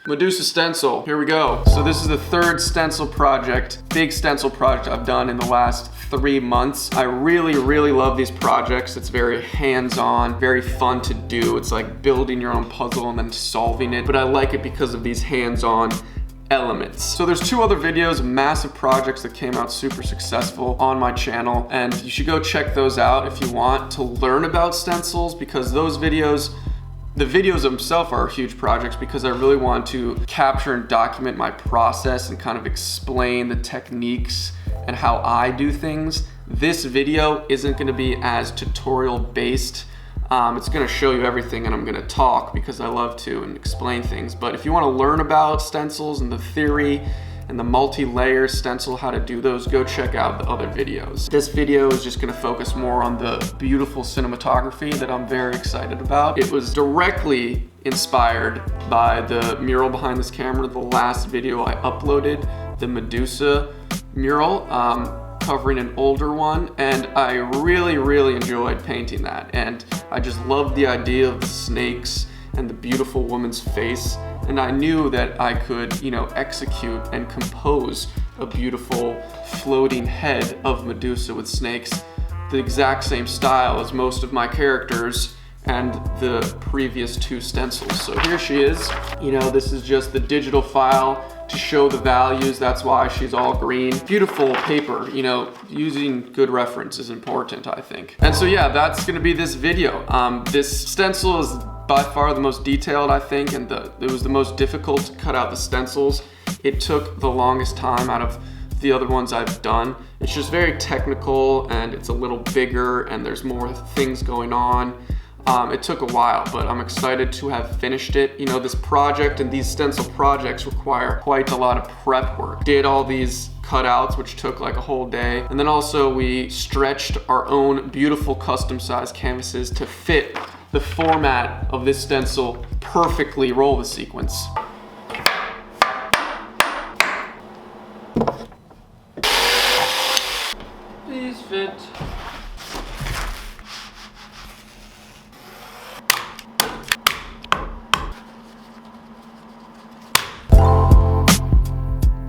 Medusa stencil, here we go. So this is the third stencil project, big stencil project I've done in the last 3 months. I really love these projects. It's very hands-on, very fun to do. It's like building your own puzzle and then solving it, but I like it because of these hands-on elements. So there's 2 other videos, massive projects that came out super successful on my channel, and you should go check those out if you want to learn about stencils, because those videos, the videos themselves are huge projects because I really want to capture and document my process and kind of explain the techniques and how I do things. This video isn't going to be as tutorial based. It's going to show you everything, and I'm going to talk because I love to and explain things. But if you want to learn about stencils and the theory and the multi-layer stencil, how to do those, go check out the other videos. This video is just gonna focus more on the beautiful cinematography that I'm very excited about. It was directly inspired by the mural behind this camera, the last video I uploaded, the Medusa mural, covering an older one, and I really enjoyed painting that. And I just loved the idea of the snakes and the beautiful woman's face. And I knew that I could, you know, execute and compose a beautiful floating head of Medusa with snakes, the exact same style as most of my characters and the previous 2 stencils. So here she is. You know, this is just the digital file to show the values. That's why she's all green. Beautiful paper, you know, using good reference is important, I think. And so yeah, that's gonna be this video. This stencil is by far the most detailed, I think, and it was the most difficult to cut out the stencils. It took the longest time out of the other ones I've done. It's just very technical, and it's a little bigger, and there's more things going on. It took a while, but I'm excited to have finished it. You know, this project and these stencil projects require quite a lot of prep work. Did all these cutouts, which took like a whole day. And then also we stretched our own beautiful custom sized canvases to fit the format of this stencil perfectly. Roll the sequence. Please fit.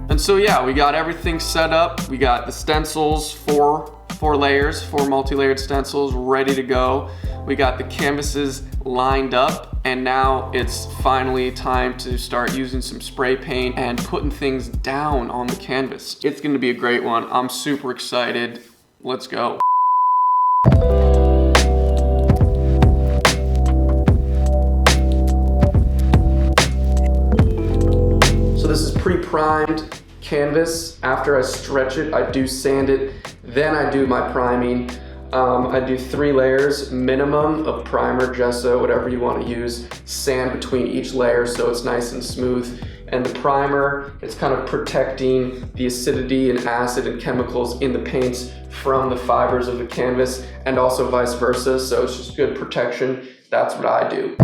And so yeah, we got everything set up. We got the stencils, four layers, 4 multi-layered stencils ready to go. We got the canvases lined up, and now it's finally time to start using some spray paint and putting things down on the canvas. It's gonna be a great one. I'm super excited. Let's go. So this is pre-primed canvas. After I stretch it, I do sand it, then I do my priming. I do 3 layers minimum of primer, gesso, whatever you want to use, sand between each layer so it's nice and smooth. And the primer is kind of protecting the acidity and acid and chemicals in the paints from the fibers of the canvas, and also vice versa, so it's just good protection. That's what I do.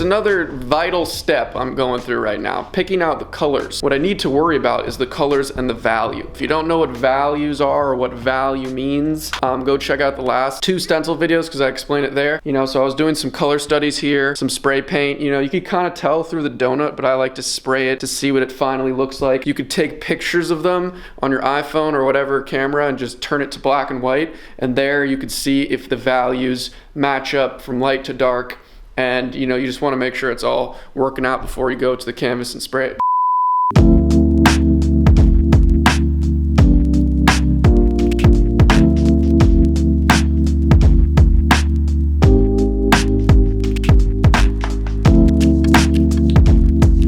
Another vital step I'm going through right now, picking out the colors. What I need to worry about is the colors and the value. If you don't know what values are or what value means, go check out the last 2 stencil videos because I explain it there. You know, so I was doing some color studies here, some spray paint. You know, you can kind of tell through the donut, but I like to spray it to see what it finally looks like. You could take pictures of them on your iPhone or whatever camera and just turn it to black and white, and there you could see if the values match up from light to dark. And you know, you just want to make sure it's all working out before you go to the canvas and spray it.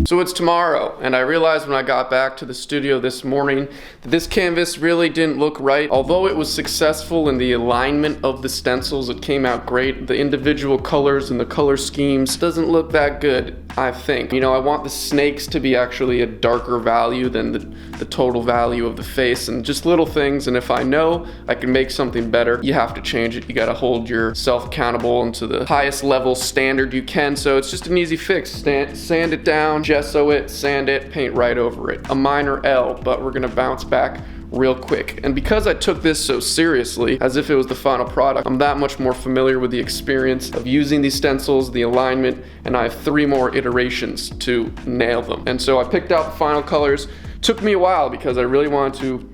So it's tomorrow, and I realized when I got back to the studio this morning that this canvas really didn't look right. Although it was successful in the alignment of the stencils, it came out great. The individual colors and the color schemes doesn't look that good, I think. You know, I want the snakes to be actually a darker value than the total value of the face, and just little things. And if I know I can make something better, you have to change it. You gotta hold yourself accountable and to the highest level standard you can. So it's just an easy fix. Sand it down, gesso it, sand it, paint right over it. A minor L, but we're gonna bounce back real quick. And because I took this so seriously, as if it was the final product, I'm that much more familiar with the experience of using these stencils, the alignment, and I have 3 more iterations to nail them. And so I picked out the final colors. Took me a while because I really wanted to,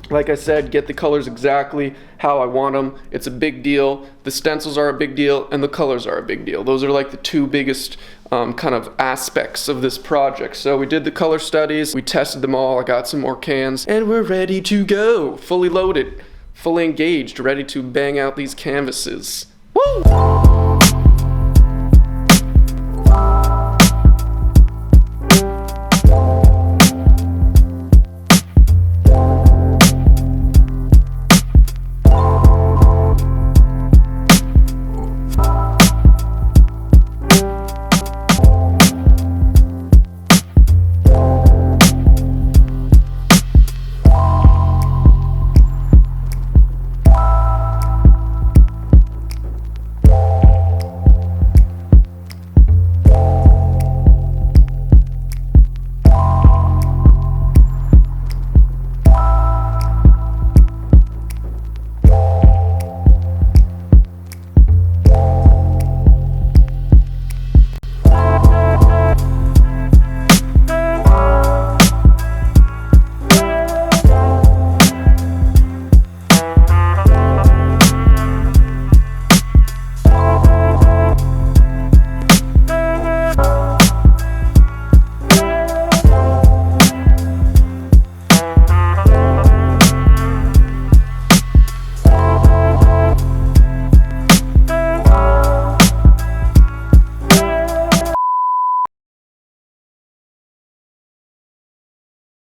like I said, get the colors exactly how I want them. It's a big deal. The stencils are a big deal, and the colors are a big deal. Those are like the 2 biggest kind of aspects of this project. So we did the color studies, we tested them all, I got some more cans, and we're ready to go. Fully loaded, fully engaged, ready to bang out these canvases. Woo!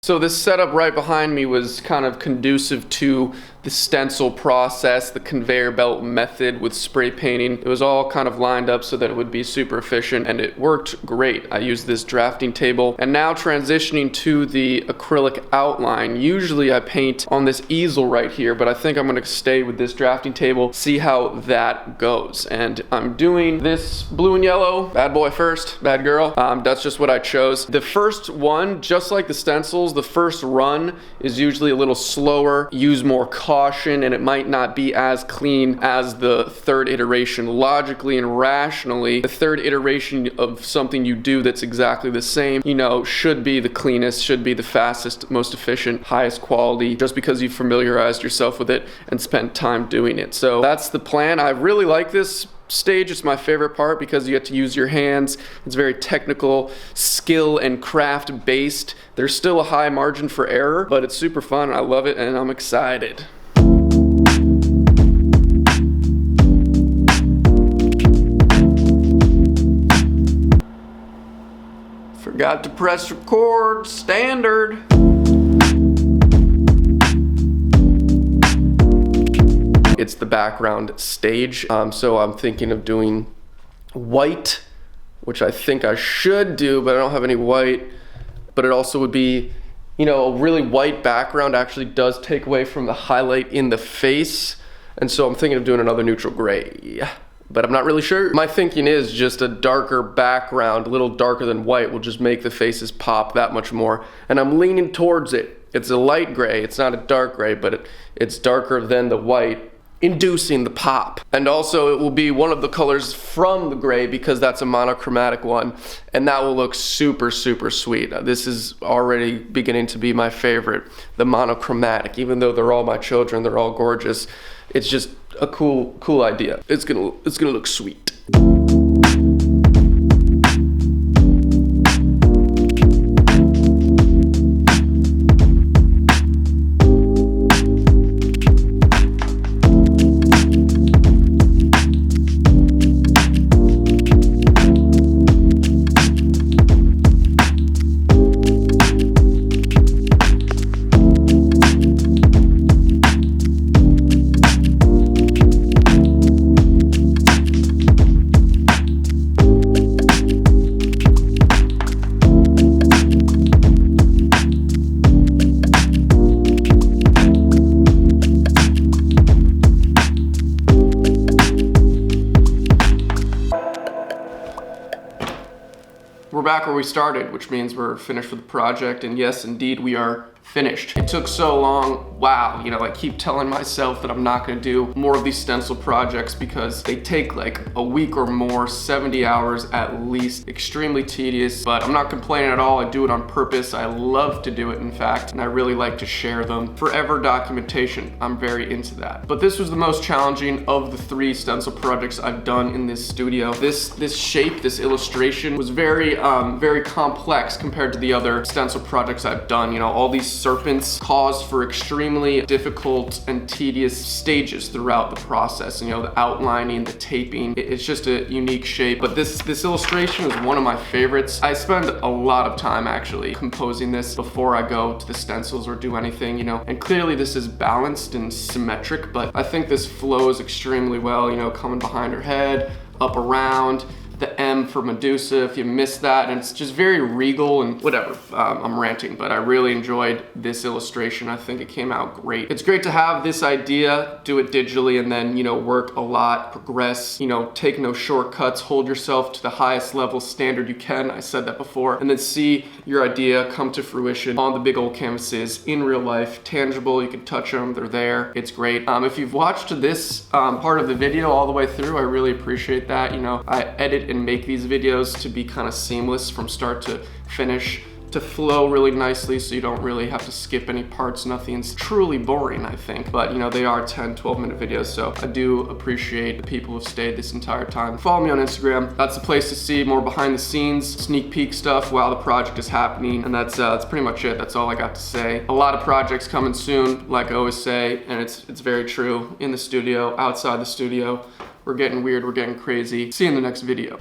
So this setup right behind me was kind of conducive to the stencil process, the conveyor belt method with spray painting. It was all kind of lined up so that it would be super efficient, and it worked great. I used this drafting table, and now transitioning to the acrylic outline. Usually I paint on this easel right here, but I think I'm gonna stay with this drafting table, see how that goes. And I'm doing this blue and yellow, bad boy first, bad girl. That's just what I chose. The first one, just like the stencils, the first run is usually a little slower, use more caution, and it might not be as clean as the third iteration. Logically and rationally, the third iteration of something you do that's exactly the same, you know, should be the cleanest, should be the fastest, most efficient, highest quality, just because you familiarized yourself with it and spent time doing it. So that's the plan. I really like this stage. It's my favorite part because you get to use your hands. It's very technical, skill and craft based. There's still a high margin for error, but it's super fun. I love it and I'm excited. Forgot to press record, standard. It's the background stage, so I'm thinking of doing white, which I think I should do, but I don't have any white. But it also would be, you know, a really white background actually does take away from the highlight in the face. And so I'm thinking of doing another neutral gray, but I'm not really sure. My thinking is just a darker background, a little darker than white, will just make the faces pop that much more. And I'm leaning towards it. It's a light gray, it's not a dark gray, but it's darker than the white, inducing the pop. And also it will be one of the colors from the gray because that's a monochromatic one, and that will look super, super sweet. This is already beginning to be my favorite, the monochromatic. Even though they're all my children, they're all gorgeous, it's just a cool idea. It's gonna look sweet. we're back where we started, which means we're finished with the project, and yes, indeed, we are finished. It took so long. Wow, you know, I keep telling myself that I'm not gonna do more of these stencil projects because they take like a week or more, 70 hours at least, extremely tedious, but I'm not complaining at all. I do it on purpose. I love to do it, in fact, and I really like to share them. Forever documentation, I'm very into that. But this was the most challenging of the 3 stencil projects I've done in this studio. This shape, this illustration was very complex compared to the other stencil projects I've done. You know, all these serpents caused for extremely difficult and tedious stages throughout the process. You know, the outlining, the taping, it's just a unique shape. But this illustration is one of my favorites. I spend a lot of time actually composing this before I go to the stencils or do anything, you know, and clearly this is balanced and symmetric, but I think this flows extremely well, you know, coming behind her head, up around, the M for Medusa, if you missed that, and it's just very regal and whatever. I'm ranting, but I really enjoyed this illustration. I think it came out great. It's great to have this idea, do it digitally, and then, you know, work a lot, progress, you know, take no shortcuts, hold yourself to the highest level standard you can. I said that before, and then see your idea come to fruition on the big old canvases in real life, tangible, you can touch them, they're there. It's great. If you've watched this part of the video all the way through, I really appreciate that. You know, I edit and make these videos to be kind of seamless from start to finish, to flow really nicely so you don't really have to skip any parts. Nothing's truly boring, I think, but you know, they are 10-12 minute videos, so I do appreciate the people who've stayed this entire time. Follow me on Instagram. That's the place to see more behind the scenes, sneak peek stuff while the project is happening, and that's pretty much it. That's all I got to say. A lot of projects coming soon, like I always say, and it's very true. In the studio, outside the studio, we're getting weird, we're getting crazy. See you in the next video.